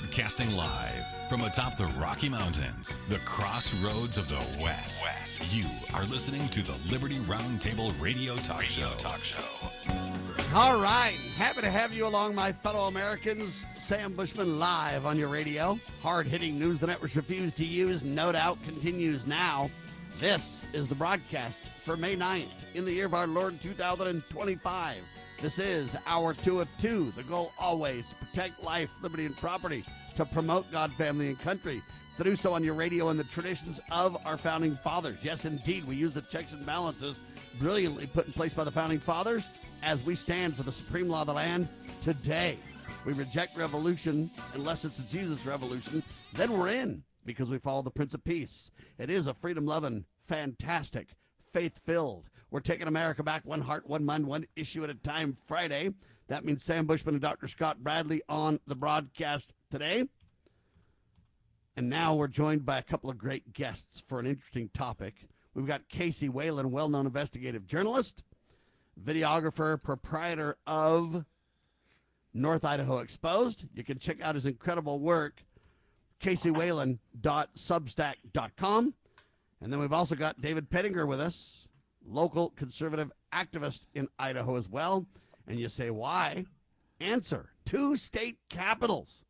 Broadcasting live from atop the Rocky Mountains, the crossroads of the West. You are listening to the Liberty Roundtable Radio Talk Show. All right. Happy to have you along, my fellow Americans. Sam Bushman live on your radio. Hard-hitting news the networks refuse to use, no doubt, continues now. This is the broadcast for May 9th in the year of our Lord 2025. This is Hour 2 of 2. The goal always to protect life, liberty, and property, to promote God, family, and country, to do so on your radio and the traditions of our founding fathers. Yes, indeed, we use the checks and balances brilliantly put in place by the founding fathers as we stand for the supreme law of the land today. We reject revolution unless it's a Jesus revolution. Then we're in because we follow the Prince of Peace. It is a freedom-loving, fantastic, faith-filled. We're taking America back one heart, one mind, one issue at a time Friday. That means Sam Bushman and Dr. Scott Bradley on the broadcast today. And now we're joined by a couple of great guests for an interesting topic. We've got Casey Whalen, well-known investigative journalist, videographer, proprietor of North Idaho Exposed. You can check out his incredible work, caseywhalen.substack.com. And then we've also got David Pettinger with us, local conservative activist in Idaho as well. And you say, why? Answer: 2 state capitals,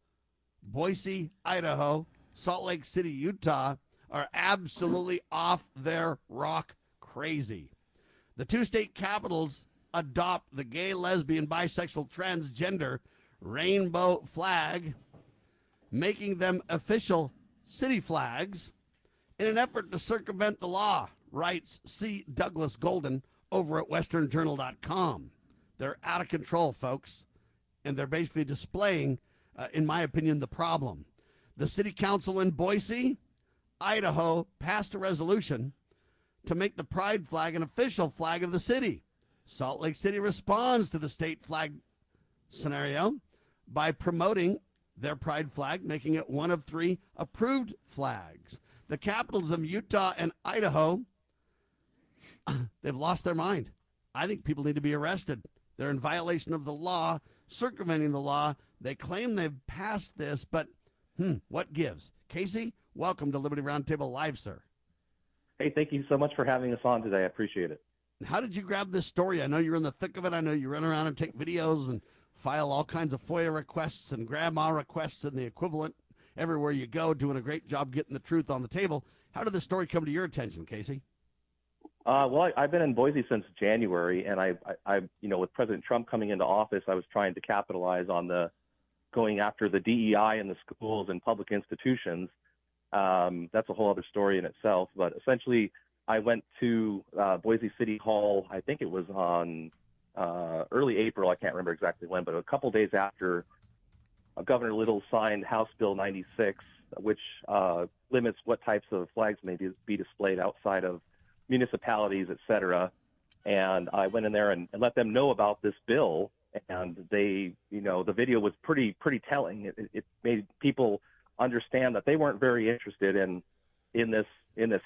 Boise, Idaho, Salt Lake City, Utah, are absolutely off their rock crazy. The 2 state capitals adopt the gay, lesbian, bisexual, transgender rainbow flag, making them official city flags in an effort to circumvent the law, writes C. Douglas Golden over at westernjournal.com. They're out of control, folks, and they're basically displaying, in my opinion, the problem. The city council in Boise, Idaho, passed a resolution to make the pride flag an official flag of the city. Salt Lake City responds to the state flag scenario by promoting their pride flag, making it one of 3 approved flags. The capitals of Utah and Idaho, they've lost their mind. I think people need to be arrested. They're in violation of the law, circumventing the law. They claim they've passed this, but what gives? Casey, welcome to Liberty Roundtable Live, sir. Hey, thank you so much for having us on today. I appreciate it. How did you grab this story? I know you're in the thick of it. I know you run around and take videos and file all kinds of FOIA requests and grandma requests and the equivalent everywhere you go, doing a great job getting the truth on the table. How did this story come to your attention, Casey? Well, I've been in Boise since January, and I, with President Trump coming into office, I was trying to capitalize on going after the DEI in the schools and public institutions. That's a whole other story in itself. But essentially, I went to Boise City Hall. I think it was on early April. I can't remember exactly when, but a couple days after Governor Little signed House Bill 96, which limits what types of flags may be displayed outside of municipalities, et cetera. And I went in there and let them know about this bill. And they, the video was pretty telling. It made people understand that they weren't very interested in this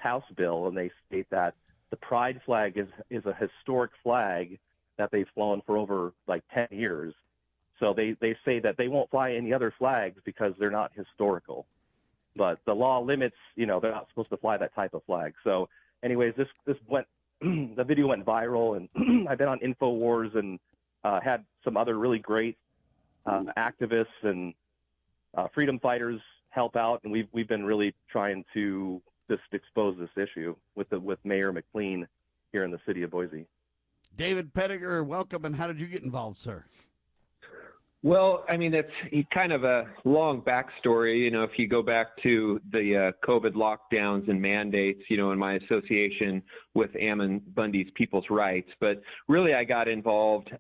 House bill. And they state that the pride flag is a historic flag that they've flown for over 10 years. So they say that they won't fly any other flags because they're not historical. But the law limits, they're not supposed to fly that type of flag. So anyways, this went, the video went viral, and I've been on InfoWars and had some other really great activists and freedom fighters help out. And we've been really trying to just expose this issue with Mayor McLean here in the city of Boise. David Pettinger, welcome. And how did you get involved, sir? Well, I mean, it's kind of a long backstory. If you go back to the COVID lockdowns and mandates, in my association with Ammon, Bundy's People's Rights. But really, I got involved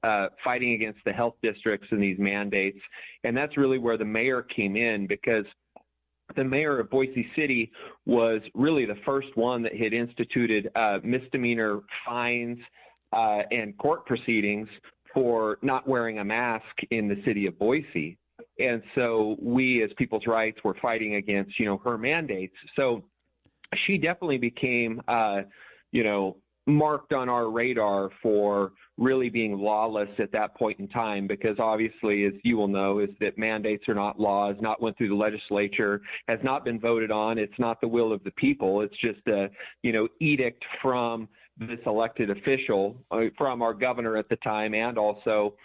fighting against the health districts and these mandates. And that's really where the mayor came in, because the mayor of Boise City was really the first one that had instituted misdemeanor fines and court proceedings for not wearing a mask in the city of Boise. And so we as People's Rights were fighting against, her mandates. So she definitely became, marked on our radar for really being lawless at that point in time, because obviously, as you will know, is that mandates are not laws, not went through the legislature, has not been voted on. It's not the will of the people. It's just a, edict from this elected official, from our governor at the time, and also,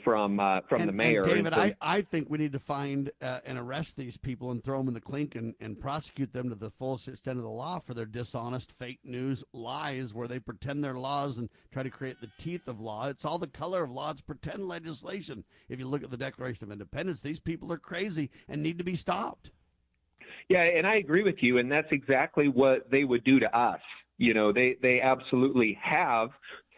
from the mayor. And David, I think we need to find and arrest these people and throw them in the clink and prosecute them to the fullest extent of the law for their dishonest, fake news, lies, where they pretend they're laws and try to create the teeth of law. It's all the color of law. It's pretend legislation. If you look at the Declaration of Independence, these people are crazy and need to be stopped. Yeah, and I agree with you, and that's exactly what they would do to us. They absolutely have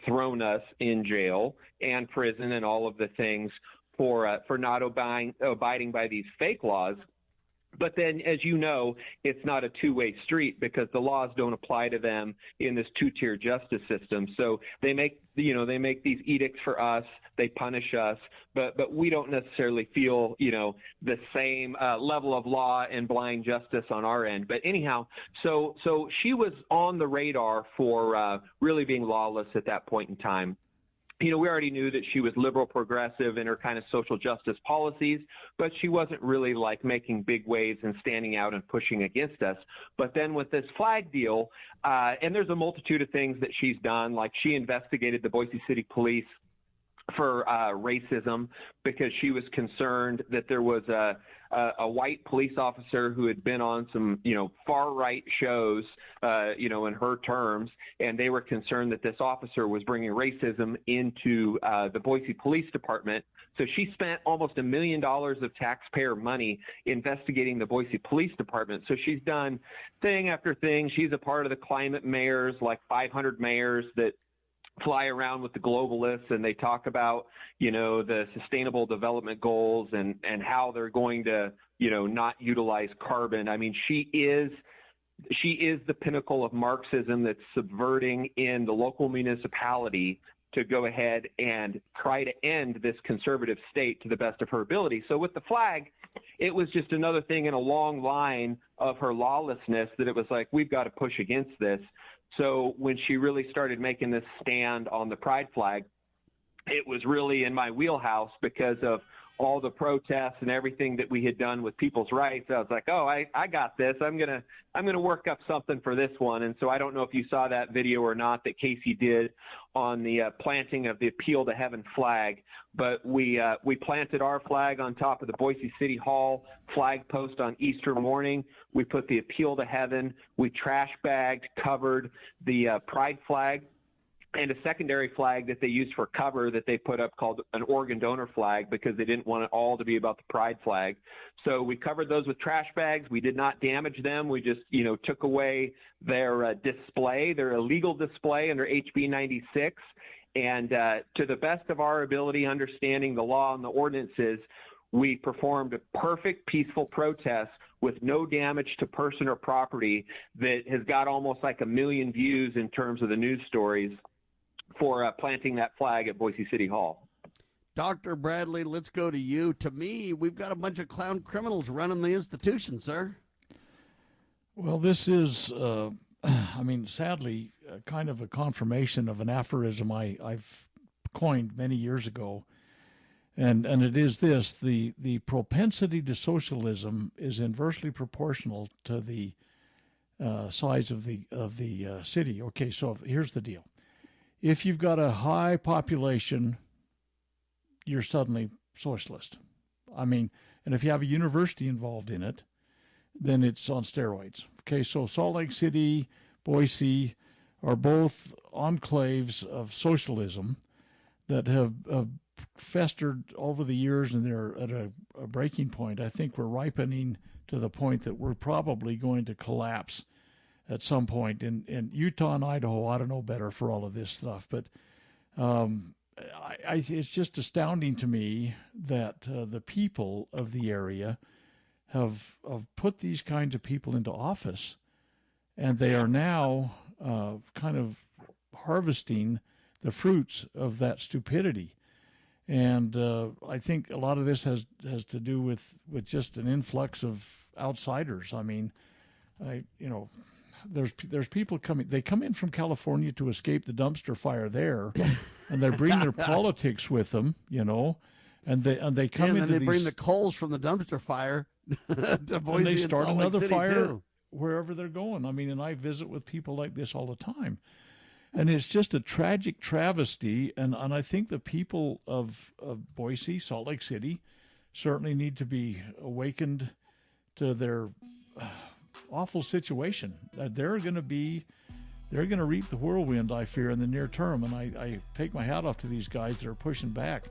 thrown us in jail and prison and all of the things for not abiding by these fake laws. But then, as you know, it's not a two-way street, because the laws don't apply to them in this two-tier justice system. So they make these edicts for us, they punish us, but we don't necessarily feel, the same level of law and blind justice on our end. But anyhow, so she was on the radar for really being lawless at that point in time. We already knew that she was liberal progressive in her kind of social justice policies, but she wasn't really like making big waves and standing out and pushing against us. But then with this flag deal, and there's a multitude of things that she's done, like she investigated the Boise City Police for racism, because she was concerned that there was a white police officer who had been on some, far right shows, in her terms, and they were concerned that this officer was bringing racism into the Boise Police Department. So she spent almost $1 million of taxpayer money investigating the Boise Police Department. So she's done thing after thing. She's a part of the climate mayors, like 500 mayors that fly around with the globalists, and they talk about, the sustainable development goals and how they're going to, not utilize carbon. I mean, she is the pinnacle of Marxism that's subverting in the local municipality to go ahead and try to end this conservative state to the best of her ability. So with the flag, it was just another thing in a long line of her lawlessness that it was like, we've got to push against this. So when she really started making this stand on the pride flag, it was really in my wheelhouse because of all the protests and everything that we had done with people's rights. I was like, oh, I got this. I'm gonna work up something for this one. And so I don't know if you saw that video or not that Casey did on the planting of the Appeal to Heaven flag, but we planted our flag on top of the Boise City Hall flag post on Easter morning. We put the Appeal to Heaven. We trash bagged, covered the pride flag, and a secondary flag that they used for cover that they put up called an organ donor flag, because they didn't want it all to be about the pride flag. So we covered those with trash bags. We did not damage them. We just, took away their display, their illegal display under HB 96. And to the best of our ability, understanding the law and the ordinances, we performed a perfect, peaceful protest with no damage to person or property that has got almost like 1 million views in terms of the news stories for planting that flag at Boise City Hall. Dr. Bradley, let's go to you. To me, we've got a bunch of clown criminals running the institution, sir. Well, this is, sadly, kind of a confirmation of an aphorism I've coined many years ago. And it is this: the propensity to socialism is inversely proportional to the size of the city. Okay, so here's the deal. If you've got a high population, you're suddenly socialist. And if you have a university involved in it, then it's on steroids. Okay, so Salt Lake City, Boise are both enclaves of socialism that have festered over the years, and they're at a breaking point. I think we're ripening to the point that we're probably going to collapse at some point. In Utah and Idaho ought to know better for all of this stuff. But it's just astounding to me that the people of the area have put these kinds of people into office, and they are now kind of harvesting the fruits of that stupidity. And I think a lot of this has to do with just an influx of outsiders. there's people coming. They come in from California to escape the dumpster fire there, and they bring their politics with them, and they come into and then they these, bring the coals from the dumpster fire to Boise and they start Salt Lake another City fire too. wherever they're going. I mean, and I visit with people like this all the time, and it's just a tragic travesty. And I think the people of Boise, Salt Lake City, certainly need to be awakened to their awful situation. They're going to reap the whirlwind, I fear, in the near term. And I take my hat off to these guys that are pushing back.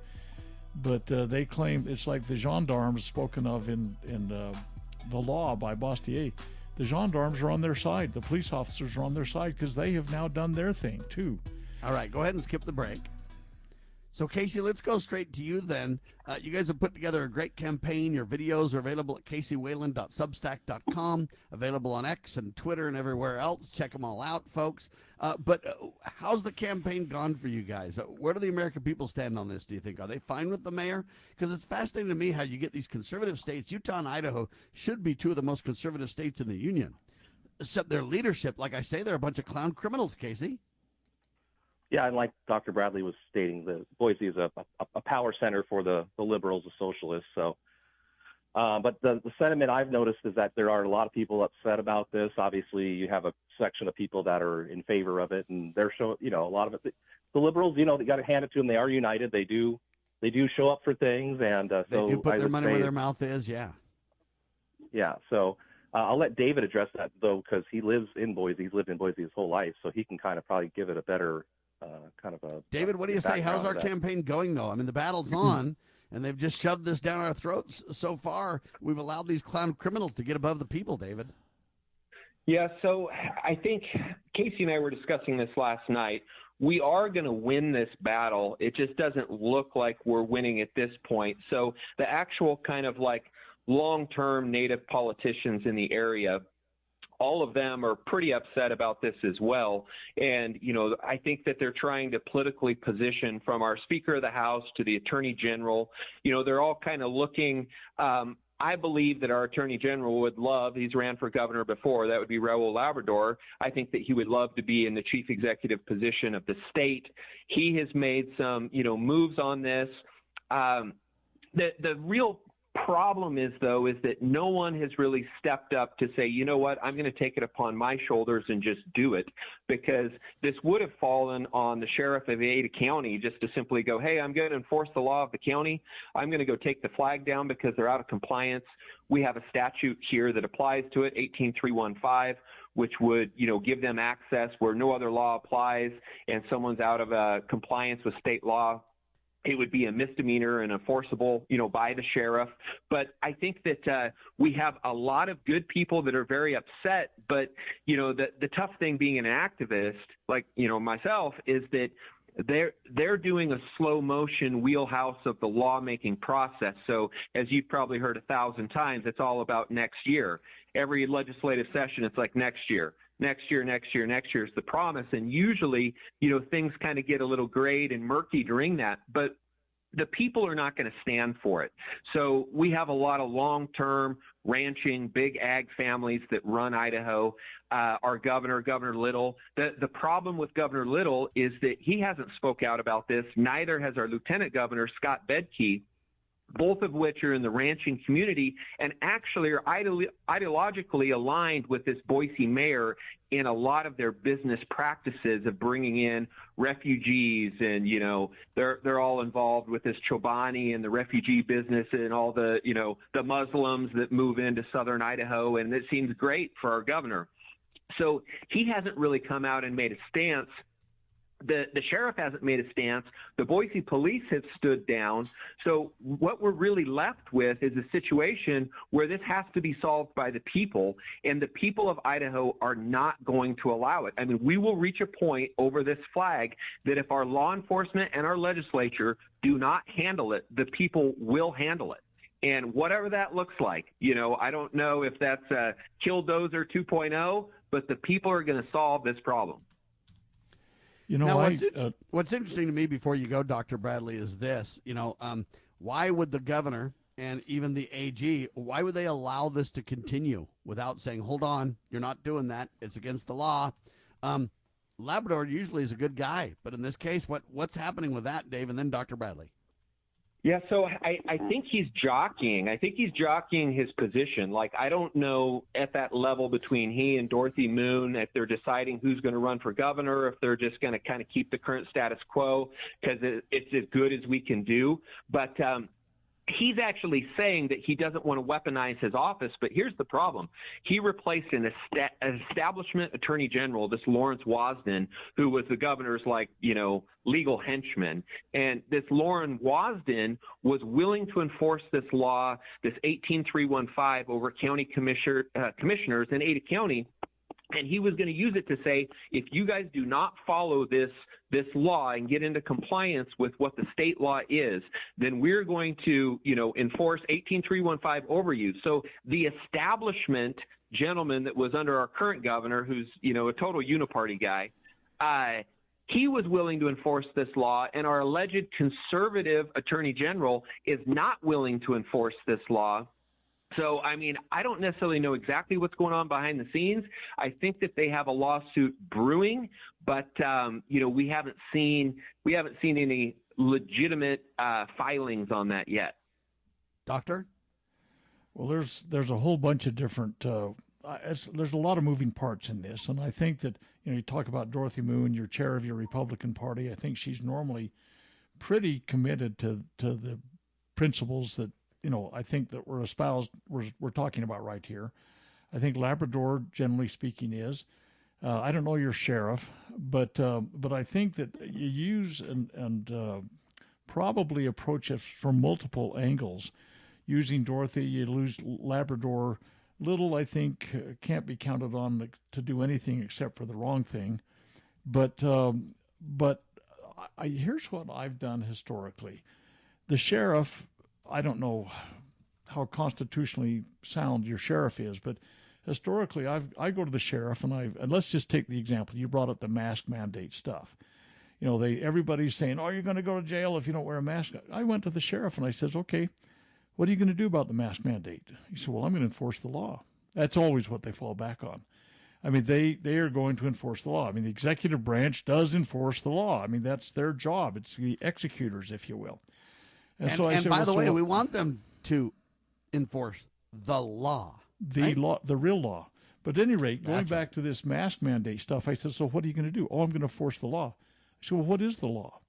But they claim it's like the gendarmes spoken of in the law by Bastier. The gendarmes are on their side. The police officers are on their side because they have now done their thing too. All right, go ahead and skip the break. So, Casey, let's go straight to you then. You guys have put together a great campaign. Your videos are available at caseywayland.substack.com, available on X and Twitter and everywhere else. Check them all out, folks. But how's the campaign gone for you guys? Where do the American people stand on this, do you think? Are they fine with the mayor? Because it's fascinating to me how you get these conservative states. Utah and Idaho should be two of the most conservative states in the union. Except their leadership, like I say, they're a bunch of clown criminals, Casey. Yeah, and like Dr. Bradley was stating, the Boise is a power center for the liberals, the socialists. So, but the sentiment I've noticed is that there are a lot of people upset about this. Obviously, you have a section of people that are in favor of it, and they're a lot of it. The liberals, they got to hand it to them. They are united. They do show up for things, and so they do put their money where their mouth is. Yeah. Yeah. So. I'll let David address that, though, because he lives in Boise. He's lived in Boise his whole life, so he can kind of probably give it a better kind of a. David, what do you say? How's our campaign going, though? I mean, the battle's on, and they've just shoved this down our throats so far. We've allowed these clown criminals to get above the people, David. Yeah, so I think Casey and I were discussing this last night. We are going to win this battle. It just doesn't look like we're winning at this point. So the actual kind of like long-term native politicians in the area, all of them are pretty upset about this as well. And, I think that they're trying to politically position from our Speaker of the House to the Attorney General. They're all kind of looking. I believe that our Attorney General would love, he's ran for governor before, that would be Raul Labrador. I think that he would love to be in the chief executive position of the state. He has made some, moves on this. The real problem is that no one has really stepped up to say, you know what, I'm going to take it upon my shoulders and just do it, because this would have fallen on the sheriff of Ada County just to simply go, hey, I'm going to enforce the law of the county. I'm going to go take the flag down because they're out of compliance. We have a statute here that applies to it, 18315, which would, give them access where no other law applies and someone's out of compliance with state law. It would be a misdemeanor and enforceable, by the sheriff. But I think that we have a lot of good people that are very upset. But, the tough thing being an activist, like, myself, is that they're doing a slow motion wheelhouse of the lawmaking process. So as you've probably heard 1,000 times, it's all about next year. Every legislative session, it's like next year. Next year is the promise. And usually, things kind of get a little grayed and murky during that, but the people are not going to stand for it. So we have a lot of long-term ranching, big ag families that run Idaho. Our Governor Little, the problem with Governor Little is that he hasn't spoke out about this. Neither has our Lieutenant Governor, Scott Bedke, both of which are in the ranching community and actually are ideologically aligned with this Boise mayor in a lot of their business practices of bringing in refugees. And, they're all involved with this Chobani and the refugee business and all the, the Muslims that move into southern Idaho. And it seems great for our governor. So he hasn't really come out and made a stance. The sheriff hasn't made a stance. The Boise police have stood down. So what we're really left with is a situation where this has to be solved by the people, and the people of Idaho are not going to allow it. I mean, we will reach a point over this flag that if our law enforcement and our legislature do not handle it, the people will handle it. And whatever that looks like, I don't know if that's a Killdozer 2.0, but the people are going to solve this problem. Now, what's interesting to me before you go, Dr. Bradley, is this. Why would the governor and even the AG, why would they allow this to continue without saying, hold on, you're not doing that, it's against the law? Labrador usually is a good guy, but in this case, what's happening with that, Dave? And then Dr. Bradley. Yeah, so I think he's jockeying. I think he's jockeying his position. Like, I don't know at that level between he and Dorothy Moon if they're deciding who's going to run for governor, if they're just going to kind of keep the current status quo because it's as good as we can do. But he's actually saying that he doesn't want to weaponize his office, but here's the problem. He replaced an establishment attorney general, this Lawrence Wasden, who was the governor's, legal henchman. And this Lauren Wasden was willing to enforce this law, this 18315 over county commissioners in Ada County. And he was going to use it to say, if you guys do not follow this law and get into compliance with what the state law is, then we're going to, enforce 18315 over you. So the establishment gentleman that was under our current governor, who's, a total uniparty guy, he was willing to enforce this law, and our alleged conservative attorney general is not willing to enforce this law. So, I don't necessarily know exactly what's going on behind the scenes. I think that they have a lawsuit brewing, but we haven't seen any legitimate filings on that yet. Doctor? Well, there's a whole bunch of different. There's a lot of moving parts in this, and I think that you talk about Dorothy Moon, your chair of your Republican Party. I think she's normally pretty committed to the principles that. I think that we're talking about right here. I think Labrador, generally speaking, is. I don't know your sheriff, but I think that you use and probably approach it from multiple angles. Using Dorothy, you lose Labrador. Little, I think, can't be counted on to do anything except for the wrong thing. But here's what I've done historically. The sheriff. I don't know how constitutionally sound your sheriff is, but historically, I go to the sheriff and let's just take the example. You brought up the mask mandate stuff. Everybody's saying, "Oh, you're going to go to jail if you don't wear a mask." I went to the sheriff and I says, "Okay, what are you going to do about the mask mandate?" He said, "Well, I'm going to enforce the law." That's always what they fall back on. They are going to enforce the law. The executive branch does enforce the law. That's their job. It's the executors, if you will. And by the way, we want them to enforce the law. Law, the real law. But at any rate, going back to this mask mandate stuff, I said, so what are you going to do? Oh, I'm going to enforce the law. I said, well, what is the law?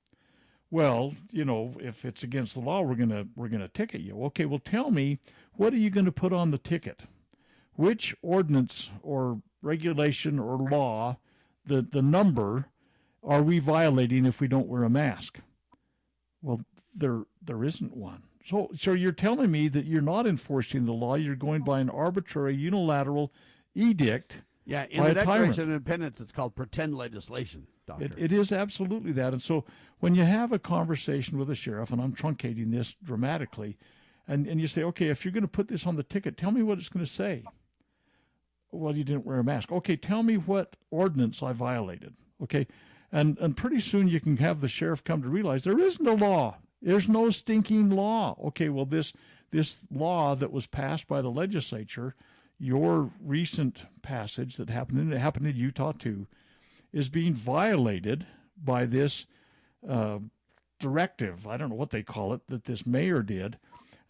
Well, if it's against the law, we're going to ticket you. Okay, well, tell me, what are you going to put on the ticket? Which ordinance or regulation or law, the number, are we violating if we don't wear a mask? Well, there isn't one. So you're telling me that you're not enforcing the law. You're going by an arbitrary, unilateral edict. Yeah, in the Declaration of Independence, it's called pretend legislation, Doctor. It is absolutely that. And so when you have a conversation with a sheriff, and I'm truncating this dramatically, and you say, okay, if you're going to put this on the ticket, tell me what it's going to say. Well, you didn't wear a mask. Okay, tell me what ordinance I violated. Okay, and pretty soon you can have the sheriff come to realize there is no law. There's no stinking law. Okay, well, this law that was passed by the legislature, your recent passage that happened in Utah too, is being violated by this directive. I don't know what they call it, that this mayor did.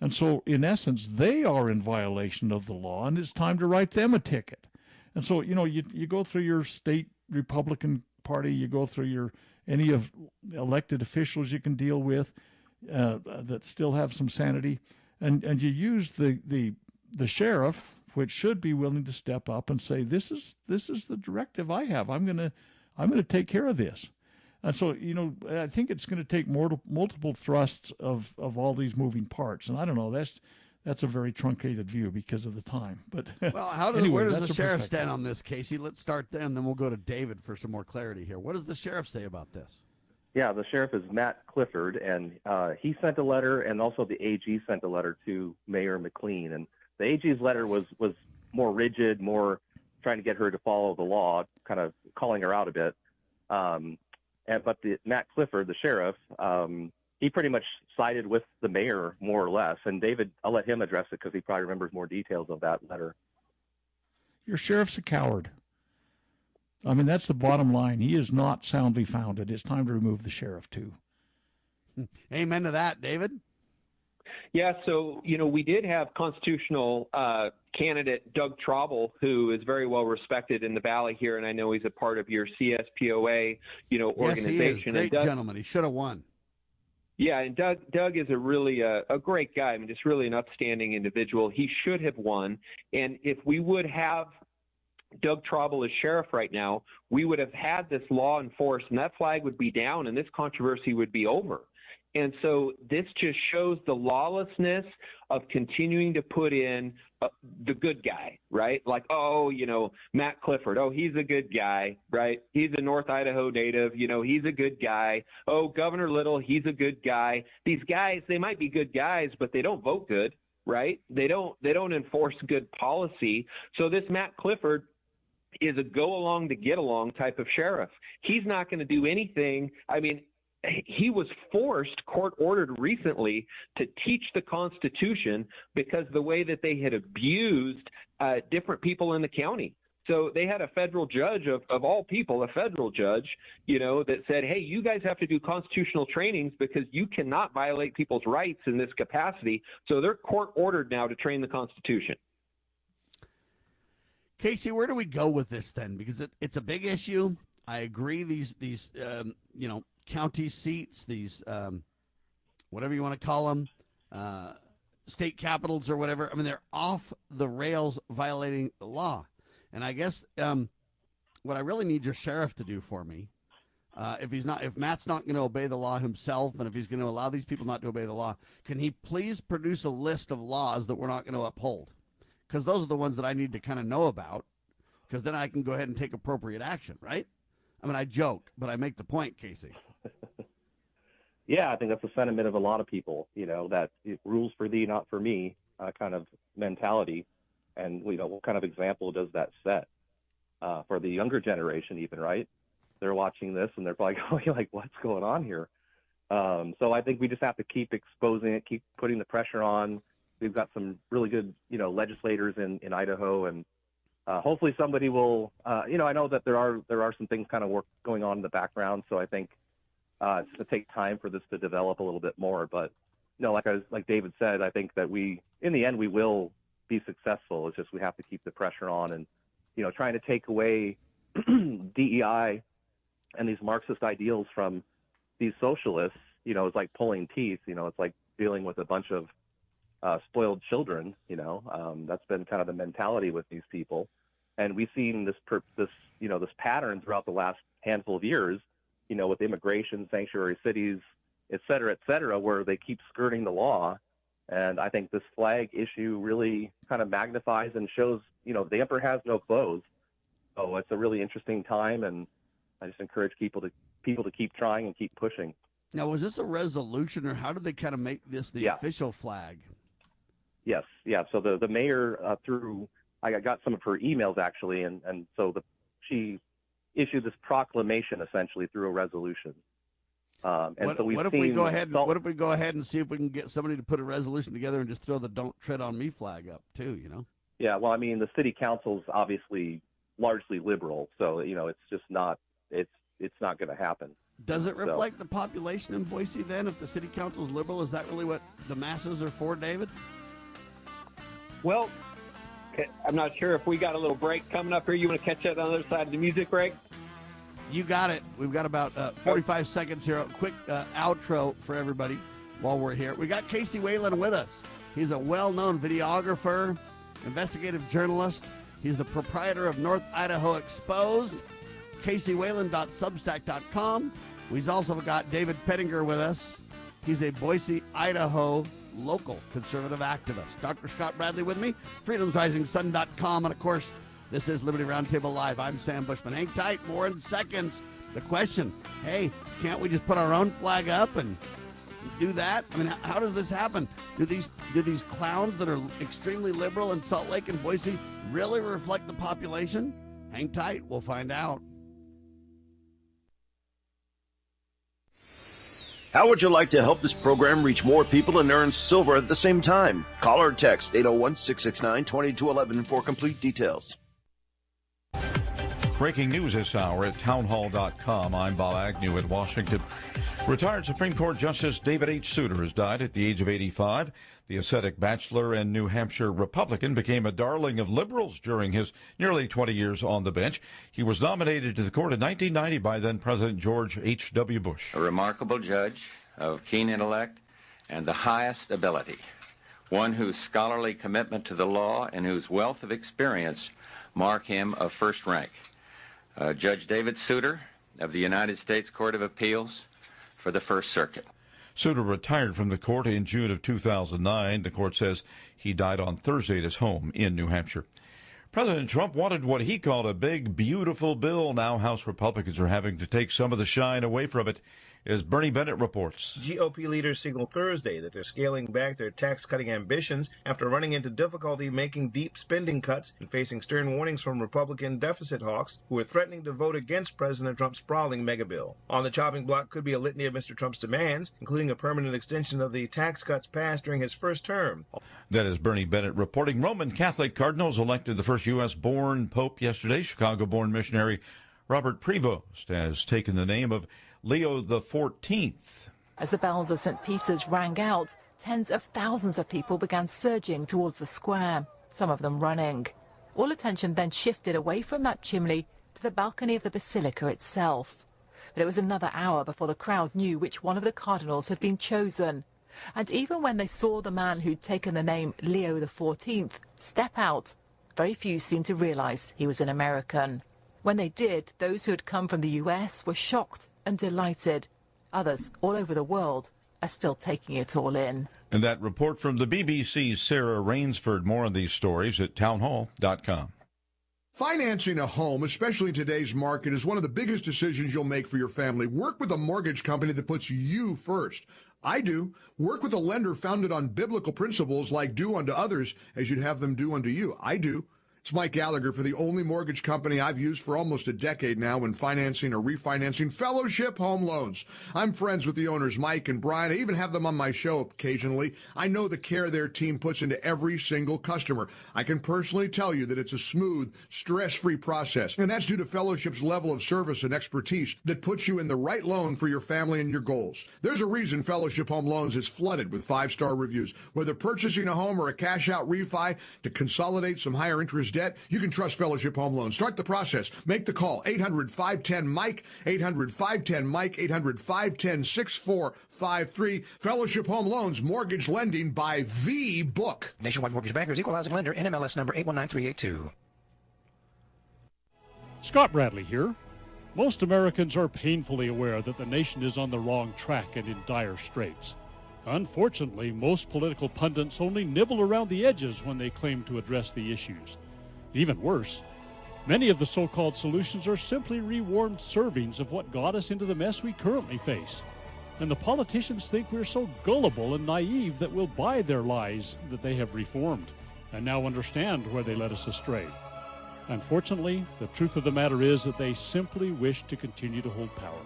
And so, in essence, they are in violation of the law, and it's time to write them a ticket. And so, you go through your state Republican Party, you go through any of elected officials you can deal with that still have some sanity, and you use the sheriff, which should be willing to step up and say, this is the directive I have. I'm gonna take care of this. And so, I think it's going to take multiple thrusts of all these moving parts. And I don't know, that's a very truncated view because of the time. But well, where does the sheriff stand on this, Casey? Let's start there, and then we'll go to David for some more clarity here. What does the sheriff say about this? Yeah, the sheriff is Matt Clifford, and he sent a letter, and also the AG sent a letter to Mayor McLean. And the AG's letter was more rigid, more trying to get her to follow the law, kind of calling her out a bit. But Matt Clifford, the sheriff, he pretty much sided with the mayor more or less. And David, I'll let him address it because he probably remembers more details of that letter. Your sheriff's a coward. I mean, that's the bottom line. He is not soundly founded. It's time to remove the sheriff, too. Amen to that, David. Yeah, so, we did have constitutional candidate Doug Traubel, who is very well respected in the Valley here, and I know he's a part of your CSPOA, organization. Yes, he is. Great gentleman. He should have won. Yeah, and Doug is a really a great guy. I mean, just really an upstanding individual. He should have won, and if we would have Doug Traubel as sheriff right now, we would have had this law enforced, and that flag would be down, and this controversy would be over. And so this just shows the lawlessness of continuing to put in the good guy, right? Like, Matt Clifford, he's a good guy, right? He's a North Idaho native, he's a good guy. Oh, Governor Little, he's a good guy. These guys, they might be good guys, but they don't vote good, right? They don't enforce good policy. So this Matt Clifford is a go along to get along type of sheriff. He's not going to do anything. I mean, he was forced, court ordered recently, to teach the Constitution because the way that they had abused different people in the county. So they had a federal judge of all people, a federal judge, that said, hey, you guys have to do constitutional trainings because you cannot violate people's rights in this capacity. So they're court ordered now to train the Constitution. Casey, where do we go with this then? Because it's a big issue. I agree. These county seats, these whatever you want to call them, state capitals or whatever. I mean, they're off the rails, violating the law. And I guess what I really need your sheriff to do for me, if Matt's not going to obey the law himself, and if he's going to allow these people not to obey the law, can he please produce a list of laws that we're not going to uphold? Because those are the ones that I need to kind of know about, because then I can go ahead and take appropriate action, right? I mean, I joke, but I make the point, Casey. Yeah, I think that's the sentiment of a lot of people, that rules for thee, not for me kind of mentality. And, what kind of example does that set for the younger generation even, right? They're watching this and they're probably going like, what's going on here? So I think we just have to keep exposing it, keep putting the pressure on. We've got some really good, legislators in Idaho, and hopefully somebody will, I know that there are some things kind of going on in the background. So I think it's going to take time for this to develop a little bit more. But, like David said, I think that in the end, we will be successful. It's just we have to keep the pressure on and, trying to take away DEI and these Marxist ideals from these socialists, it's like pulling teeth, it's like dealing with a bunch of spoiled children, that's been kind of the mentality with these people. And we've seen this pattern throughout the last handful of years, with immigration, sanctuary cities, et cetera, where they keep skirting the law. And I think this flag issue really kind of magnifies and shows, the emperor has no clothes. So it's a really interesting time, and I just encourage people to keep trying and keep pushing. Now, was this a resolution, or how did they kind of make this the official flag? Yes, yeah. So the mayor I got some of her emails actually, and so she issued this proclamation essentially through a resolution. What if we go ahead and see if we can get somebody to put a resolution together and just throw the "Don't Tread on Me" flag up too? Yeah, well, I mean, the city council's obviously largely liberal, so it's just not it's not going to happen. Does it reflect the population in Boise then? If the city council is liberal, is that really what the masses are for, David? Well, I'm not sure if we got a little break coming up here. You want to catch that on the other side of the music break? You got it. We've got about 45 seconds here. A quick outro for everybody while we're here. We got Casey Whalen with us. He's a well-known videographer, investigative journalist. He's the proprietor of North Idaho Exposed, CaseyWhalen.substack.com. We've also got David Pettinger with us. He's a Boise, Idaho local conservative activist. Dr. Scott Bradley with me, freedomsrisingsun.com, and of course, this is Liberty Roundtable Live. I'm Sam Bushman. Hang tight, more in seconds. The question, hey, can't we just put our own flag up and do that? I mean, how does this happen? Do these clowns that are extremely liberal in Salt Lake and Boise really reflect the population? Hang tight, we'll find out. How would you like to help this program reach more people and earn silver at the same time? Call or text 801-669-2211 for complete details. Breaking news this hour at townhall.com. I'm Bob Agnew in Washington. Retired Supreme Court Justice David H. Souter has died at the age of 85. The ascetic bachelor and New Hampshire Republican became a darling of liberals during his nearly 20 years on the bench. He was nominated to the court in 1990 by then-President George H.W. Bush. A remarkable judge of keen intellect and the highest ability, one whose scholarly commitment to the law and whose wealth of experience mark him of first rank. Judge David Souter of the United States Court of Appeals for the First Circuit. Souter retired from the court in June of 2009. The court says he died on Thursday at his home in New Hampshire. President Trump wanted what he called a big, beautiful bill. Now House Republicans are having to take some of the shine away from it, as Bernie Bennett reports. GOP leaders signaled Thursday that they're scaling back their tax-cutting ambitions after running into difficulty making deep spending cuts and facing stern warnings from Republican deficit hawks who are threatening to vote against President Trump's sprawling mega bill. On the chopping block could be a litany of Mr. Trump's demands, including a permanent extension of the tax cuts passed during his first term. That is Bernie Bennett reporting. Roman Catholic cardinals elected the first U.S.-born pope yesterday. Chicago-born missionary Robert Prevost has taken the name of Leo XIV. As the bells of St. Peter's rang out, tens of thousands of people began surging towards the square, some of them running. All attention then shifted away from that chimney to the balcony of the basilica itself. But it was another hour before the crowd knew which one of the cardinals had been chosen. And even when they saw the man who'd taken the name Leo XIV step out, very few seemed to realize he was an American. When they did, those who had come from the U.S. were shocked and delighted. Others all over the world are still taking it all in. And that report from the BBC's Sarah Rainsford. More on these stories at townhall.com. Financing a home, especially in today's market, is one of the biggest decisions you'll make for your family. Work with a mortgage company that puts you first. I do. Work with a lender founded on biblical principles like do unto others as you'd have them do unto you. I do. It's Mike Gallagher for the only mortgage company I've used for almost a decade now when financing or refinancing Fellowship Home Loans. I'm friends with the owners, Mike and Brian. I even have them on my show occasionally. I know the care their team puts into every single customer. I can personally tell you that it's a smooth, stress-free process, and that's due to Fellowship's level of service and expertise that puts you in the right loan for your family and your goals. There's a reason Fellowship Home Loans is flooded with 5-star reviews. Whether purchasing a home or a cash-out refi to consolidate some higher interest debt, you can trust Fellowship Home Loans. Start the process. Make the call. 800-510-MIKE, 800-510-MIKE, 800-510-6453. Fellowship Home Loans, mortgage lending by the book. Nationwide Mortgage Bankers, Equal Housing Lender, NMLS number 819382. Scott Bradley here. Most Americans are painfully aware that the nation is on the wrong track and in dire straits. Unfortunately, most political pundits only nibble around the edges when they claim to address the issues. Even worse, many of the so-called solutions are simply rewarmed servings of what got us into the mess we currently face. And the politicians think we're so gullible and naive that we'll buy their lies that they have reformed and now understand where they led us astray. Unfortunately, the truth of the matter is that they simply wish to continue to hold power.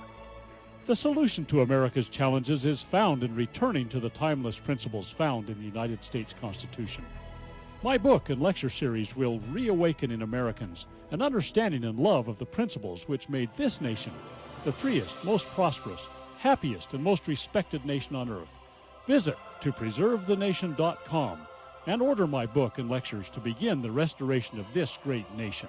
The solution to America's challenges is found in returning to the timeless principles found in the United States Constitution. My book and lecture series will reawaken in Americans an understanding and love of the principles which made this nation the freest, most prosperous, happiest, and most respected nation on earth. Visit topreservethenation.com and order my book and lectures to begin the restoration of this great nation.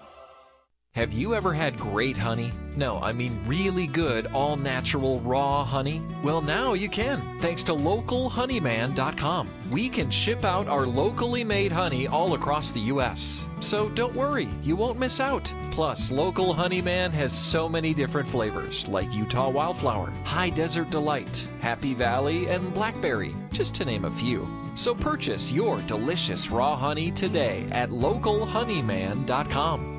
Have you ever had great honey? No, I mean really good, all-natural, raw honey? Well, now you can, thanks to localhoneyman.com. We can ship out our locally made honey all across the U.S. So don't worry, you won't miss out. Plus, Local Honeyman has so many different flavors, like Utah Wildflower, High Desert Delight, Happy Valley, and Blackberry, just to name a few. So purchase your delicious raw honey today at localhoneyman.com.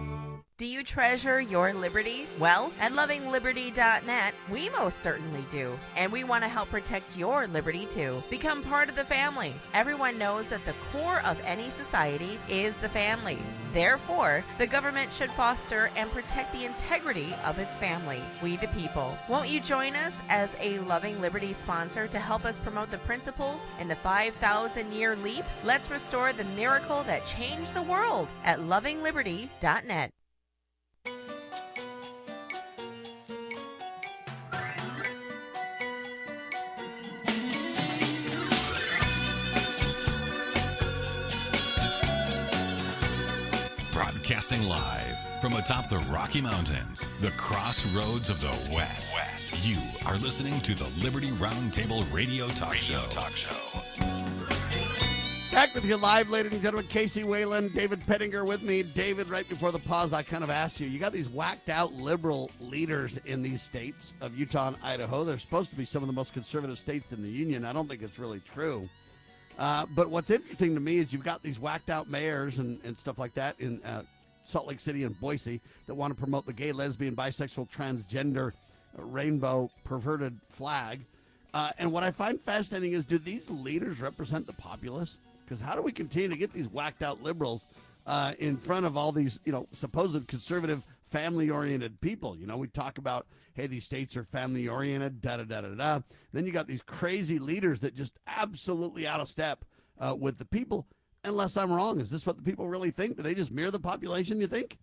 Do you treasure your liberty? Well, at lovingliberty.net, we most certainly do. And we want to help protect your liberty too. Become part of the family. Everyone knows that the core of any society is the family. Therefore, the government should foster and protect the integrity of its family, we the people. Won't you join us as a Loving Liberty sponsor to help us promote the principles in the 5,000-year leap? Let's restore the miracle that changed the world at lovingliberty.net. Broadcasting live from atop the Rocky Mountains, the crossroads of the West. You are listening to the Liberty Roundtable Radio Talk Show. Back with you live, ladies and gentlemen. Casey Whalen, David Pettinger with me. David, right before the pause, I kind of asked you got these whacked out liberal leaders in these states of Utah and Idaho. They're supposed to be some of the most conservative states in the union. I don't think it's really true. But what's interesting to me is you've got these whacked out mayors and stuff like that in Salt Lake City and Boise that want to promote the gay, lesbian, bisexual, transgender, rainbow, perverted flag. And what I find fascinating is, do these leaders represent the populace? Because how do we continue to get these whacked out liberals in front of all these, supposed conservative, family-oriented people? We talk about, hey, these states are family-oriented, da-da-da-da-da. Then you got these crazy leaders that just absolutely out of step with the people. Unless I'm wrong, is this what the people really think? Do they just mirror the population, you think?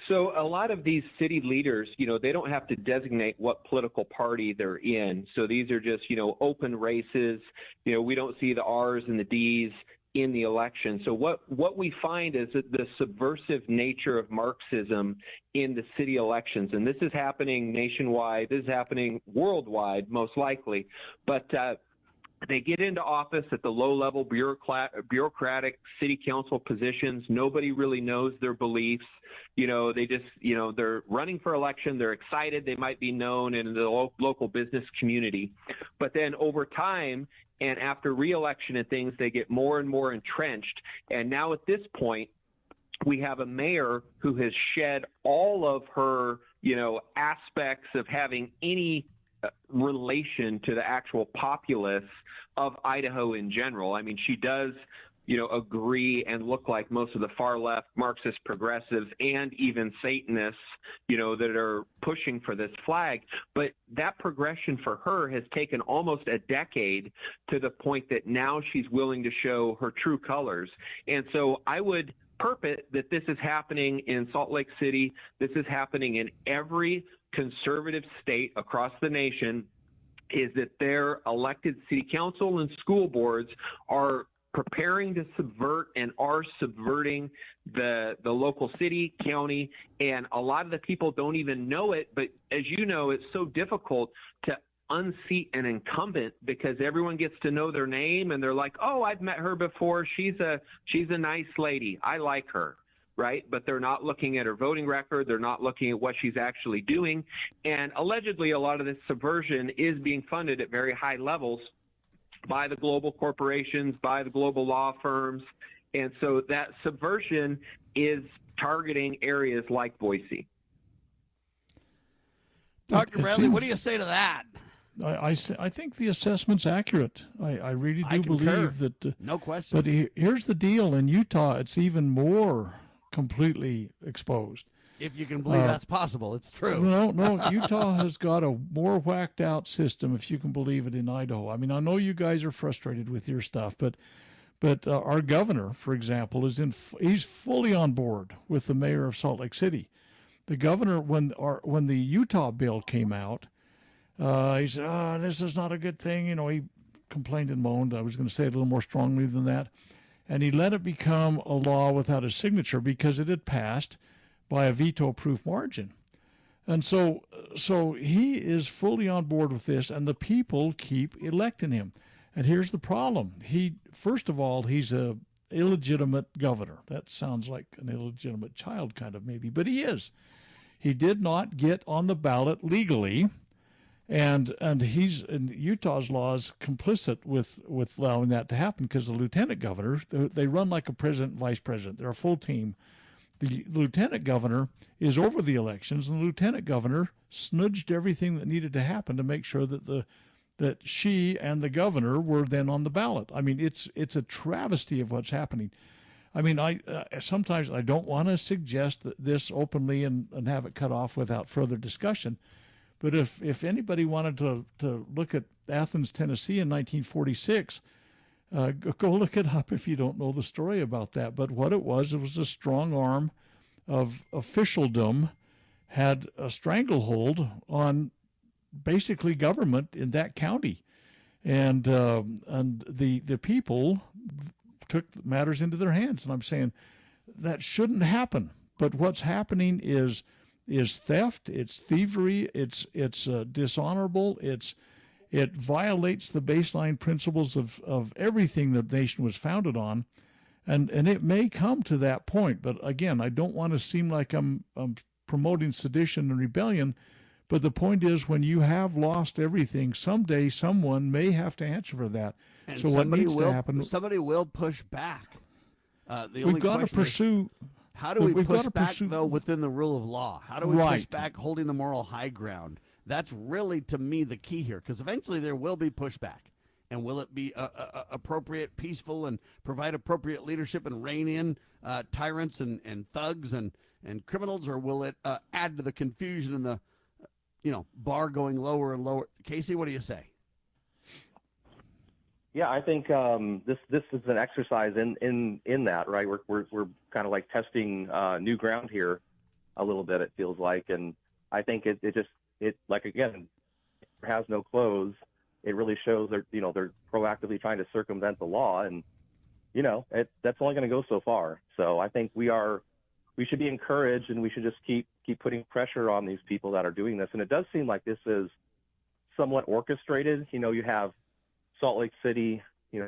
So a lot of these city leaders, they don't have to designate what political party they're in. So these are just, open races. We don't see the R's and the D's in the election. So what we find is that the subversive nature of Marxism in the city elections, and this is happening nationwide, this is happening worldwide, most likely, but they get into office at the low-level bureaucratic city council positions. Nobody really knows their beliefs. They just, they're running for election. They're excited. They might be known in the local business community. But then over time and after re-election and things, they get more and more entrenched. And now at this point, we have a mayor who has shed all of her, aspects of having any relation to the actual populace of Idaho in general. I mean, she does, agree and look like most of the far left Marxist progressives and even Satanists, that are pushing for this flag. But that progression for her has taken almost a decade to the point that now she's willing to show her true colors. And so I would purport that this is happening in Salt Lake City. This is happening in every conservative state across the nation, is that their elected city council and school boards are preparing to subvert and are subverting the local city, county, and a lot of the people don't even know it. But as you know, it's so difficult to unseat an incumbent because everyone gets to know their name and they're like, oh, I've met her before. She's a nice lady. I like her. Right? But they're not looking at her voting record. They're not looking at what she's actually doing. And allegedly, a lot of this subversion is being funded at very high levels by the global corporations, by the global law firms. And so that subversion is targeting areas like Boise. Dr. Bradley, what do you say to that? I think the assessment's accurate. I really do believe that. No question. But here's the deal. In Utah, it's even more completely exposed. If you can believe that's possible, it's true. No, Utah has got a more whacked out system, if you can believe it, in Idaho. I mean, I know you guys are frustrated with your stuff, but our governor, for example, he's fully on board with the mayor of Salt Lake City. The governor, when the Utah bill came out, he said, this is not a good thing. He complained and moaned. I was going to say it a little more strongly than that. And he let it become a law without a signature because it had passed by a veto-proof margin. And so he is fully on board with this, and the people keep electing him. And here's the problem. First of all, he's a illegitimate governor. That sounds like an illegitimate child kind of maybe, but he is. He did not get on the ballot legally, and he's, in Utah's laws, complicit with allowing that to happen because the lieutenant governors, they run like a president and vice president. They're a full team. The lieutenant governor is over the elections, and the lieutenant governor snudged everything that needed to happen to make sure that she and the governor were then on the ballot. I mean, it's a travesty of what's happening. I mean, sometimes I don't want to suggest this openly and have it cut off without further discussion. But if anybody wanted to look at Athens, Tennessee in 1946, go look it up if you don't know the story about that. But what it was a strong arm of officialdom had a stranglehold on basically government in that county, and the people took matters into their hands. And I'm saying that shouldn't happen. But what's happening is theft, it's thievery, it's dishonorable, it violates the baseline principles of everything the nation was founded on, and it may come to that point. But again, I don't want to seem like I'm promoting sedition and rebellion, but the point is, when you have lost everything, someday someone may have to answer for that. And so what needs to happen? Somebody will push back. We've got to pursue. How do we push back, though, within the rule of law? How do we push back holding the moral high ground? That's really, to me, the key here, because eventually there will be pushback. And will it be appropriate, peaceful, and provide appropriate leadership and rein in tyrants and thugs and criminals, or will it add to the confusion and the bar going lower and lower? Casey, what do you say? Yeah, I think this is an exercise in that, right? We're kind of like testing new ground here a little bit, it feels like, and I think it like, again, it has no clothes. It really shows they're proactively trying to circumvent the law, and that's only going to go so far. So I think we should be encouraged, and we should just keep putting pressure on these people that are doing this. And it does seem like this is somewhat orchestrated. You have Salt Lake City,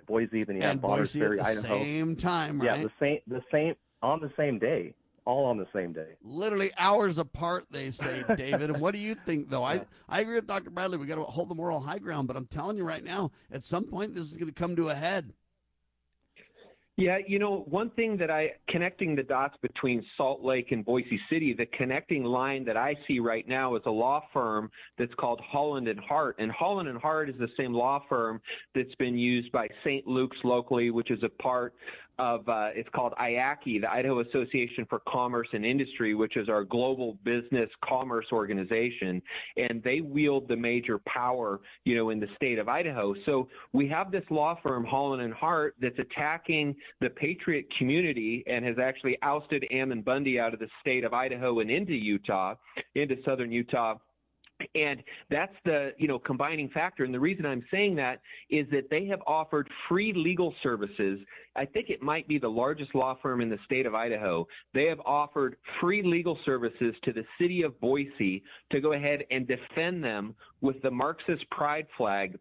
Boise, then you have Bonners Ferry, Idaho. Same time, right? Yeah, the same on the same day, all on the same day. Literally hours apart, they say, David. And what do you think, though? I agree with Dr. Bradley. We got to hold the moral high ground, but I'm telling you right now, at some point, this is going to come to a head. Yeah, one thing connecting the dots between Salt Lake and Boise City, the connecting line that I see right now is a law firm that's called Holland & Hart. And Holland & Hart is the same law firm that's been used by St. Luke's locally, which is a part of, it's called IACI, the Idaho Association for Commerce and Industry, which is our global business commerce organization. And they wield the major power, in the state of Idaho. So we have this law firm, Holland & Hart, that's attacking the patriot community and has actually ousted Ammon Bundy out of the state of Idaho and into southern Utah. And that's the, combining factor. And the reason I'm saying that is that they have offered free legal services. I think it might be the largest law firm in the state of Idaho. They have offered free legal services to the city of Boise to go ahead and defend them with the Marxist pride flag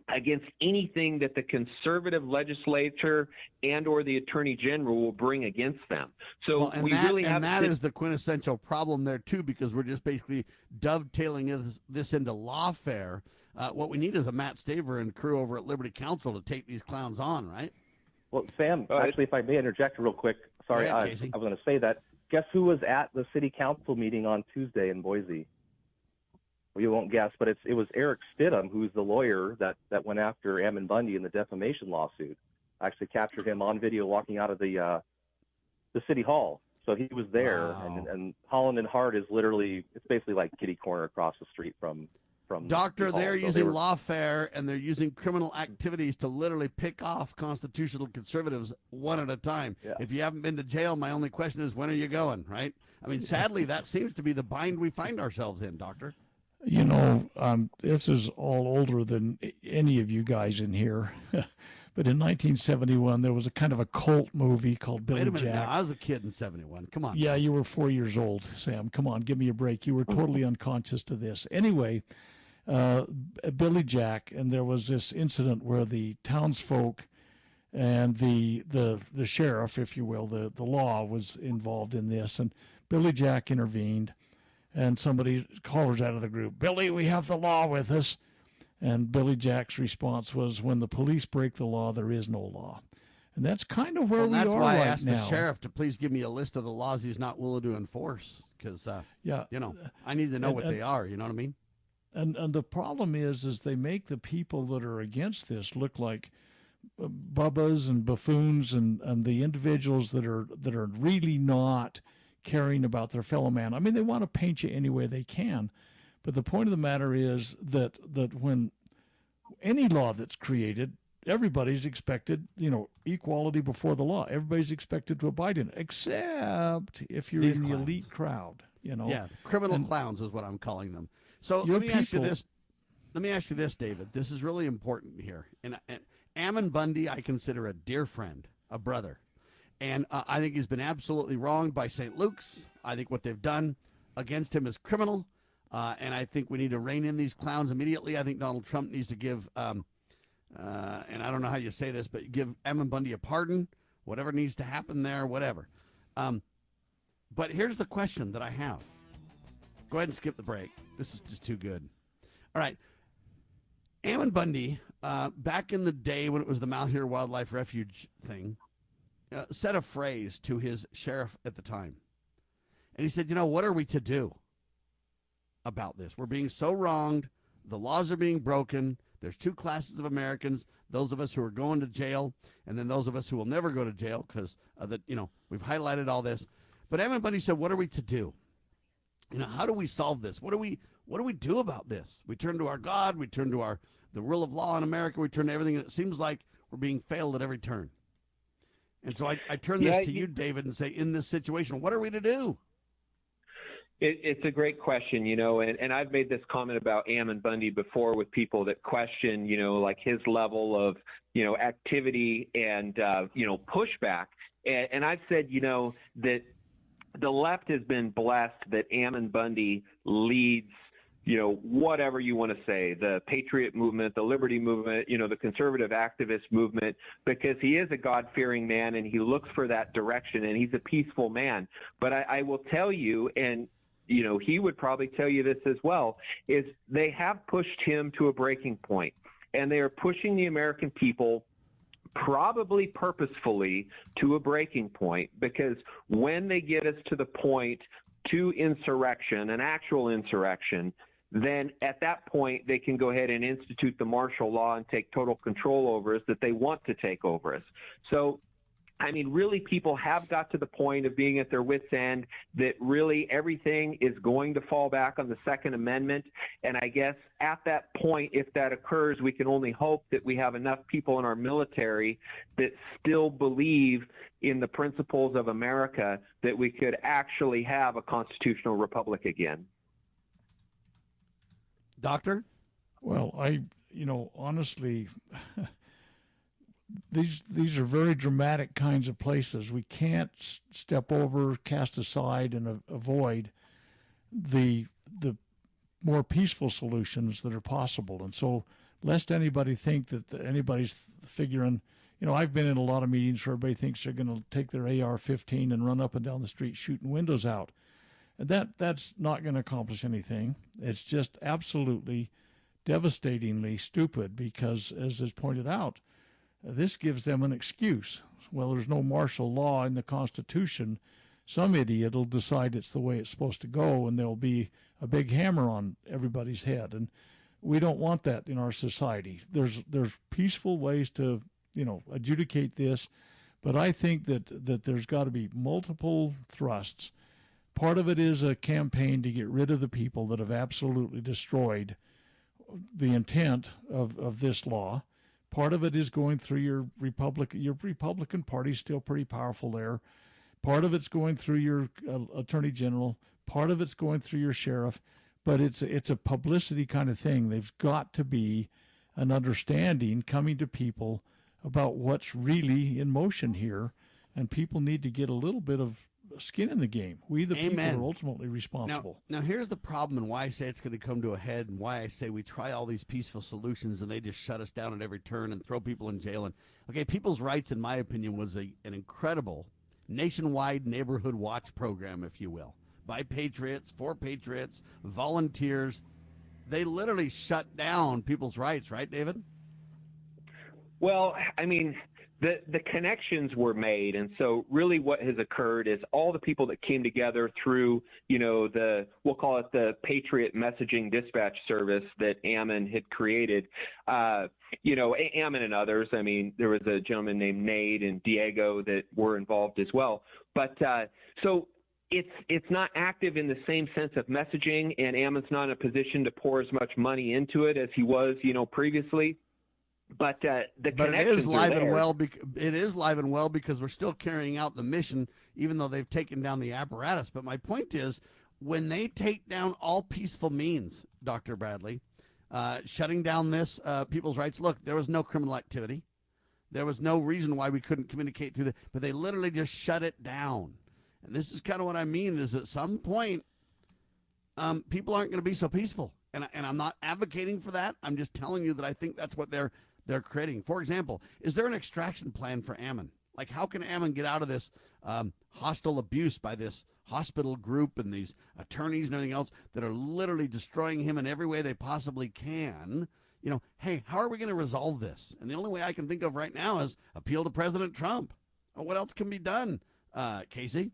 against anything that the conservative legislature and or the attorney general will bring against them. So that is the quintessential problem there too, because we're just basically dovetailing this into lawfare. What we need is a Matt Staver and crew over at Liberty Counsel to take these clowns on, right? Well, Sam, actually, if I may interject real quick, sorry, I was going to say that. Guess who was at the city council meeting on Tuesday in Boise? Well, you won't guess, but it was Eric Stidham, who's the lawyer that went after Ammon Bundy in the defamation lawsuit. I actually captured him on video walking out of the city hall. So he was there, wow. and Holland & Hart is literally, it's basically like kitty corner across the street from Doctor, they're using lawfare, and they're using criminal activities to literally pick off constitutional conservatives one at a time. Yeah. If you haven't been to jail, my only question is, when are you going, right? I mean, sadly, that seems to be the bind we find ourselves in, Doctor. This is all older than any of you guys in here. But in 1971, there was a kind of a cult movie called Billy Jack. Wait a minute now. I was a kid in 71. Come on. Yeah, you were 4 years old, Sam. Come on, give me a break. You were totally unconscious to this. Anyway, Billy Jack, and there was this incident where the townsfolk and the sheriff, if you will, the law was involved in this, and Billy Jack intervened. And somebody hollers out of the group, "Billy, we have the law with us." And Billy Jack's response was, "When the police break the law, there is no law." And that's kind of where Well, we that's are why I right asked now. the sheriff to please give me a list of the laws he's not willing to enforce, because I need to know what they are. You know what I mean? And the problem is they make the people that are against this look like bubbas and buffoons, and the individuals that are really not caring about their fellow man. I mean, they want to paint you any way they can, but the point of the matter is that when any law that's created, everybody's expected, equality before the law. Everybody's expected to abide in it, except if you're in the elite crowd. Yeah, criminal clowns is what I'm calling them. So let me ask you this, David. This is really important here. And Ammon Bundy, I consider a dear friend, a brother. And I think he's been absolutely wronged by St. Luke's. I think what they've done against him is criminal. And I think we need to rein in these clowns immediately. I think Donald Trump needs to give, and I don't know how you say this, but give Ammon Bundy a pardon, whatever needs to happen there, whatever. But here's the question that I have. Go ahead and skip the break. This is just too good. All right. Ammon Bundy, back in the day when it was the Malheur Wildlife Refuge thing, said a phrase to his sheriff at the time. And he said, what are we to do about this? We're being so wronged. The laws are being broken. There's two classes of Americans, those of us who are going to jail, and then those of us who will never go to jail because we've highlighted all this. But Ammon Bundy said, what are we to do? How do we solve this? What do we do about this? We turn to our God. We turn to the rule of law in America. We turn to everything. It seems like we're being failed at every turn. And so I turn this to you, David, and say, in this situation, what are we to do? It's a great question, and I've made this comment about Ammon Bundy before with people that question, like his level of, activity and, pushback. And I've said, that the left has been blessed that Ammon Bundy leads, whatever you want to say, the patriot movement, the liberty movement, the conservative activist movement, because he is a God-fearing man and he looks for that direction and he's a peaceful man. But I will tell you, and he would probably tell you this as well, is they have pushed him to a breaking point, and they are pushing the American people probably purposefully to a breaking point, because when they get us to the point to insurrection, an actual insurrection, then at that point they can go ahead and institute the martial law and take total control over us that they want to take over us. So I mean, really, people have got to the point of being at their wits' end that really everything is going to fall back on the Second Amendment. And I guess at that point, if that occurs, we can only hope that we have enough people in our military that still believe in the principles of America that we could actually have a constitutional republic again. Doctor? Well, honestly, these are very dramatic kinds of places. We can't step over, cast aside, and avoid the more peaceful solutions that are possible. And so, lest anybody think that anybody's figuring, I've been in a lot of meetings where everybody thinks they're going to take their AR-15 and run up and down the street shooting windows out. And that's not going to accomplish anything. It's just absolutely devastatingly stupid because, as is pointed out, this gives them an excuse. Well, there's no martial law in the Constitution. Some idiot will decide it's the way it's supposed to go, and there'll be a big hammer on everybody's head. And we don't want that in our society. There's peaceful ways to, adjudicate this, but I think that there's got to be multiple thrusts. Part of it is a campaign to get rid of the people that have absolutely destroyed the intent of this law. Part of it is going through your Republican Party's still pretty powerful there. Part of it's going through your Attorney General. Part of it's going through your sheriff. But it's a publicity kind of thing. There's got to be an understanding coming to people about what's really in motion here, and people need to get a little bit of skin in the game. We, the people, are ultimately responsible. Now, here's the problem, and why I say it's going to come to a head, and why I say we try all these peaceful solutions, and they just shut us down at every turn and throw people in jail. And People's Rights, in my opinion, was an incredible nationwide neighborhood watch program, if you will, by patriots, for patriots, volunteers. They literally shut down people's rights, right, David? Well, I mean, the connections were made. And so really what has occurred is all the people that came together through, we'll call it the Patriot Messaging Dispatch Service that Ammon had created, Ammon and others. I mean, there was a gentleman named Nate and Diego that were involved as well. But so it's not active in the same sense of messaging, and Ammon's not in a position to pour as much money into it as he was, previously. But the connections it is live are there. and well. It is live and well because we're still carrying out the mission, even though they've taken down the apparatus. But my point is, when they take down all peaceful means, Dr. Bradley, shutting down this people's rights. Look, there was no criminal activity. There was no reason why we couldn't communicate through but they literally just shut it down. And this is kind of what I mean is at some point, people aren't going to be so peaceful. And I'm not advocating for that. I'm just telling you that I think that's what they're creating. For example, is there an extraction plan for Ammon? Like, how can Ammon get out of this hostile abuse by this hospital group and these attorneys and everything else that are literally destroying him in every way they possibly can? Hey, how are we going to resolve this? And the only way I can think of right now is appeal to President Trump. What else can be done, Casey?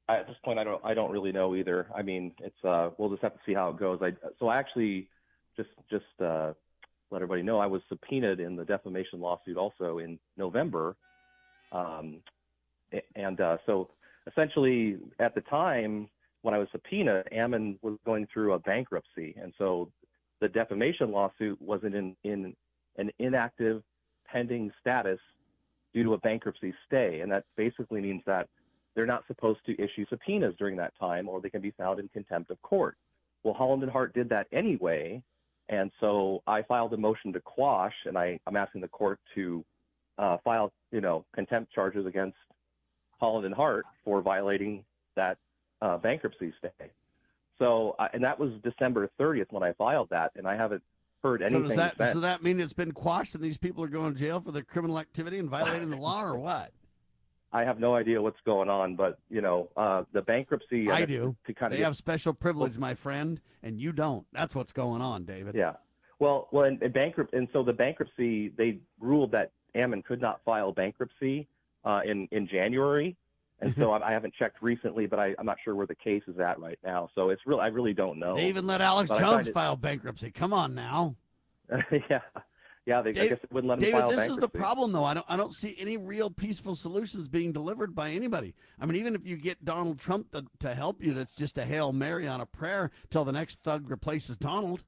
At this point, I don't really know either. I mean, it's we'll just have to see how it goes. I actually just let everybody know I was subpoenaed in the defamation lawsuit also in November, so essentially at the time when I was subpoenaed, Ammon was going through a bankruptcy, and so the defamation lawsuit wasn't in an inactive pending status due to a bankruptcy stay, and that basically means that they're not supposed to issue subpoenas during that time, or they can be found in contempt of court. Well, Holland and Hart did that anyway, and so I filed a motion to quash, and I'm asking the court to file, contempt charges against Holland and Hart for violating that bankruptcy stay. So, and that was December 30th when I filed that, and I haven't heard anything since. So that mean it's been quashed and these people are going to jail for their criminal activity and violating the law, or what? I have no idea what's going on, but the bankruptcy. I do. They have special privilege, my friend, and you don't. That's what's going on, David. Yeah. Well, and so the bankruptcy, they ruled that Ammon could not file bankruptcy in January, and so I haven't checked recently, but I'm not sure where the case is at right now. So it's I really don't know. They even let Alex Jones file bankruptcy. Come on now. Yeah. Yeah, I guess it wouldn't let him file bankruptcy. David, this is the problem, though. I don't see any real peaceful solutions being delivered by anybody. I mean, even if you get Donald Trump to help you, that's just a Hail Mary on a prayer till the next thug replaces Donald.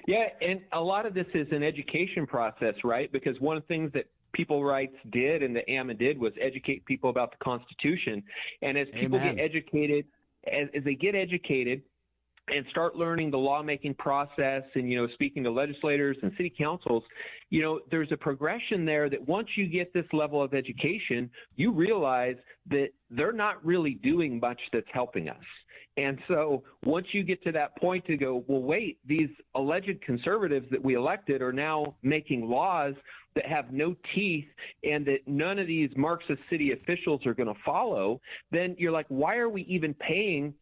Yeah, and a lot of this is an education process, right? Because one of the things that People Rights did and that Ammon did was educate people about the Constitution. And as people get educated, as they get educated, and start learning the lawmaking process and, speaking to legislators and city councils, there's a progression there that once you get this level of education, you realize that they're not really doing much that's helping us. And so once you get to that point to go, well, wait, these alleged conservatives that we elected are now making laws that have no teeth and that none of these Marxist city officials are going to follow, then you're like, why are we even paying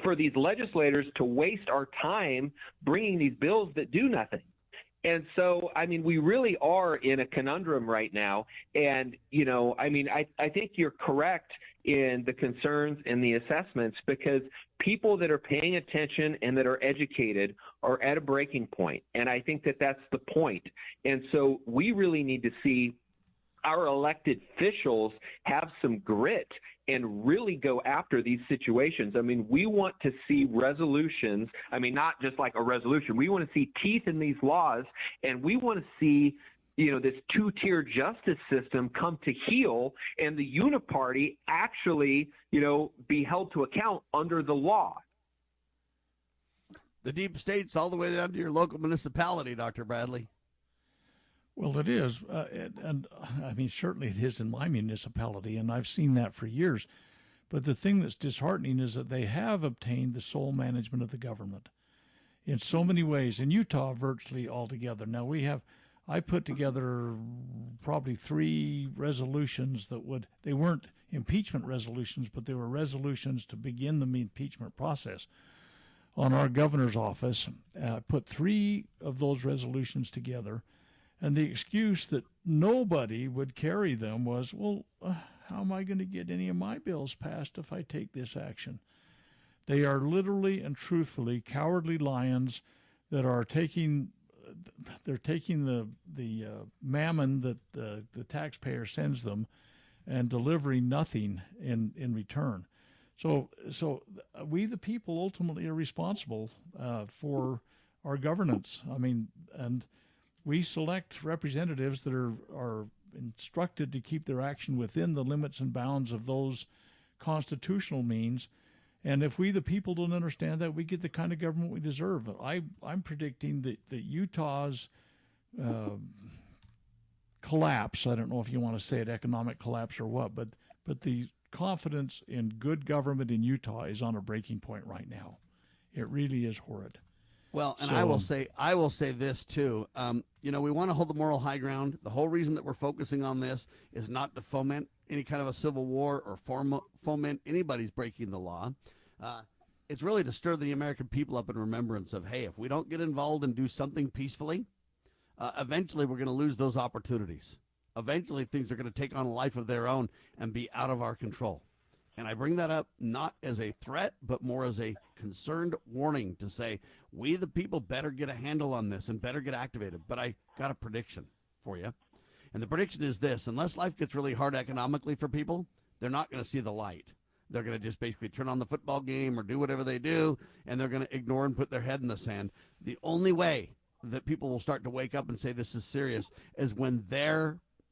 for these legislators to waste our time bringing these bills that do nothing? And so, I mean, we really are in a conundrum right now. And, I think you're correct in the concerns and the assessments, because people that are paying attention and that are educated are at a breaking point. And I think that that's the point. And so we really need to see our elected officials have some grit and really go after these situations. I mean, we want to see resolutions. I mean, not just like a resolution. We want to see teeth in these laws, and we want to see, this two-tier justice system come to heel and the uniparty actually, be held to account under the law. The deep state's all the way down to your local municipality, Dr. Bradley. Well, it is. And I mean, certainly it is in my municipality, and I've seen that for years. But the thing that's disheartening is that they have obtained the sole management of the government in so many ways. In Utah, virtually altogether. Now, I put together probably 3 resolutions they weren't impeachment resolutions, but they were resolutions to begin the impeachment process on our governor's office. I put 3 of those resolutions together. And the excuse that nobody would carry them was, well, how am I going to get any of my bills passed if I take this action? They are literally and truthfully cowardly lions that are taking the mammon that the taxpayer sends them and delivering nothing in return. So we the people ultimately are responsible for our governance. I mean, and we select representatives that are instructed to keep their action within the limits and bounds of those constitutional means. And if we, the people, don't understand that, we get the kind of government we deserve. I'm predicting that Utah's collapse, I don't know if you want to say it economic collapse or what, but the confidence in good government in Utah is on a breaking point right now. It really is horrid. Well, and I will say this too. We want to hold the moral high ground. The whole reason that we're focusing on this is not to foment any kind of a civil war or foment anybody's breaking the law. It's really to stir the American people up in remembrance of, hey, if we don't get involved and do something peacefully, eventually we're going to lose those opportunities. Eventually things are going to take on a life of their own and be out of our control. And I bring that up not as a threat, but more as a concerned warning to say, we the people better get a handle on this and better get activated. But I got a prediction for you. And the prediction is this: unless life gets really hard economically for people, they're not going to see the light. They're going to just basically turn on the football game or do whatever they do, and they're going to ignore and put their head in the sand. The only way that people will start to wake up and say this is serious is when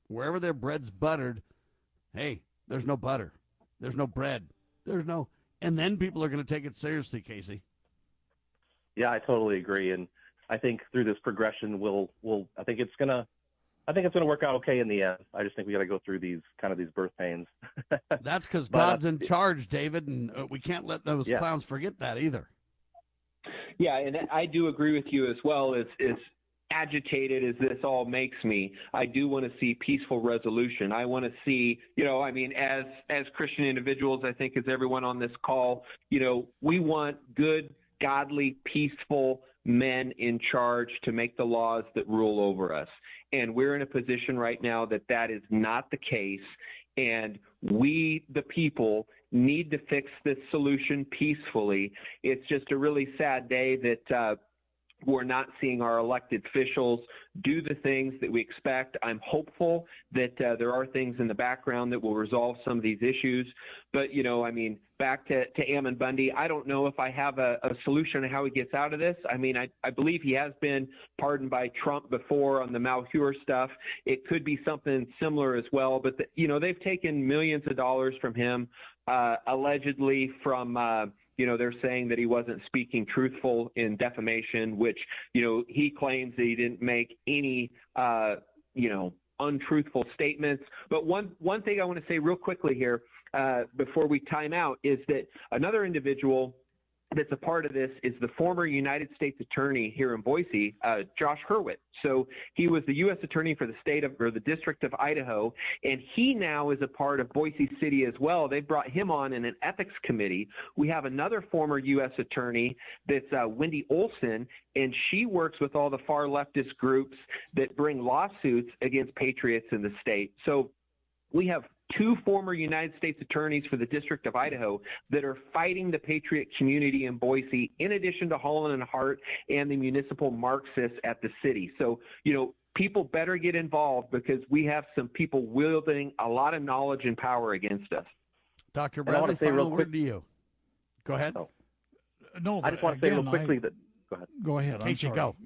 wherever their bread's buttered, hey, there's no butter. There's no bread. And then people are going to take it seriously, Casey. Yeah, I totally agree. And I think through this progression, I think it's going to work out okay in the end. I just think we got to go through these birth pains. That's because God's in charge, David, and we can't let those clowns forget that either. Yeah, and I do agree with you as well. As agitated as this all makes me, I do want to see peaceful resolution. I want to see, as Christian individuals, I think as everyone on this call, we want good, godly, peaceful men in charge to make the laws that rule over us. And we're in a position right now that is not the case. And we, the people, need to fix this solution peacefully. It's just a really sad day that we're not seeing our elected officials do the things that we expect. I'm hopeful that there are things in the background that will resolve some of these issues. But, back to Ammon Bundy, I don't know if I have a solution to how he gets out of this. I believe he has been pardoned by Trump before on the Malheur stuff. It could be something similar as well. But, they've taken millions of dollars from him, allegedly from they're saying that he wasn't speaking truthful in defamation, which, he claims that he didn't make any, untruthful statements. But one thing I want to say real quickly here before we time out is that another individual that's a part of this is the former United States Attorney here in Boise, Josh Hurwitz. So he was the U.S. Attorney for the District of Idaho, and he now is a part of Boise City as well. They brought him on in an ethics committee. We have another former U.S. Attorney that's Wendy Olson, and she works with all the far leftist groups that bring lawsuits against patriots in the state. So we have two former United States attorneys for the District of Idaho that are fighting the patriot community in Boise, in addition to Holland and Hart and the municipal Marxists at the city. So, people better get involved because we have some people wielding a lot of knowledge and power against us. Dr. Bradley, final word to you. Go ahead. No, I just want to say real quickly that. Go ahead. Go ahead. Casey, go.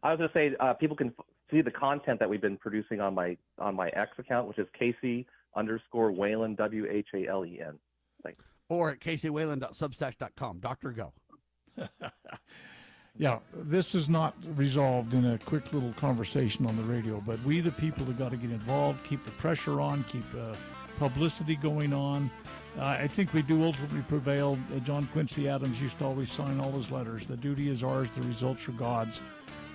I was going to say people can see the content that we've been producing on my X account, which is Casey_Whalen, WHALEN. Thanks. Or at CaseyWhalen.substack.com. Doctor, go. Yeah, this is not resolved in a quick little conversation on the radio, but we, the people, have got to get involved, keep the pressure on, keep publicity going on. I think we do ultimately prevail. John Quincy Adams used to always sign all his letters. The duty is ours, the results are God's.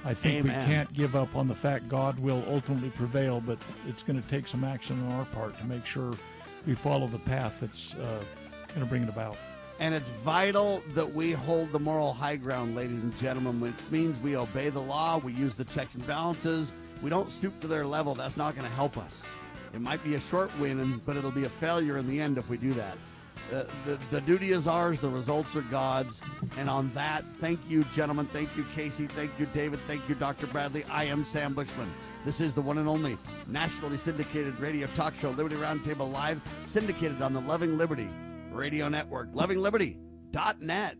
I think Amen. We can't give up on the fact God will ultimately prevail, but it's going to take some action on our part to make sure we follow the path that's going to bring it about. And it's vital that we hold the moral high ground, ladies and gentlemen, which means we obey the law, we use the checks and balances, we don't stoop to their level, that's not going to help us. It might be a short win, but it'll be a failure in the end if we do that. The duty is ours, the results are God's. And on that, thank you, gentlemen. Thank you, Casey. Thank you, David. Thank you, Dr. Bradley. I am Sam Bushman. This is the one and only nationally syndicated radio talk show, Liberty Roundtable Live, syndicated on the Loving Liberty Radio Network, lovingliberty.net.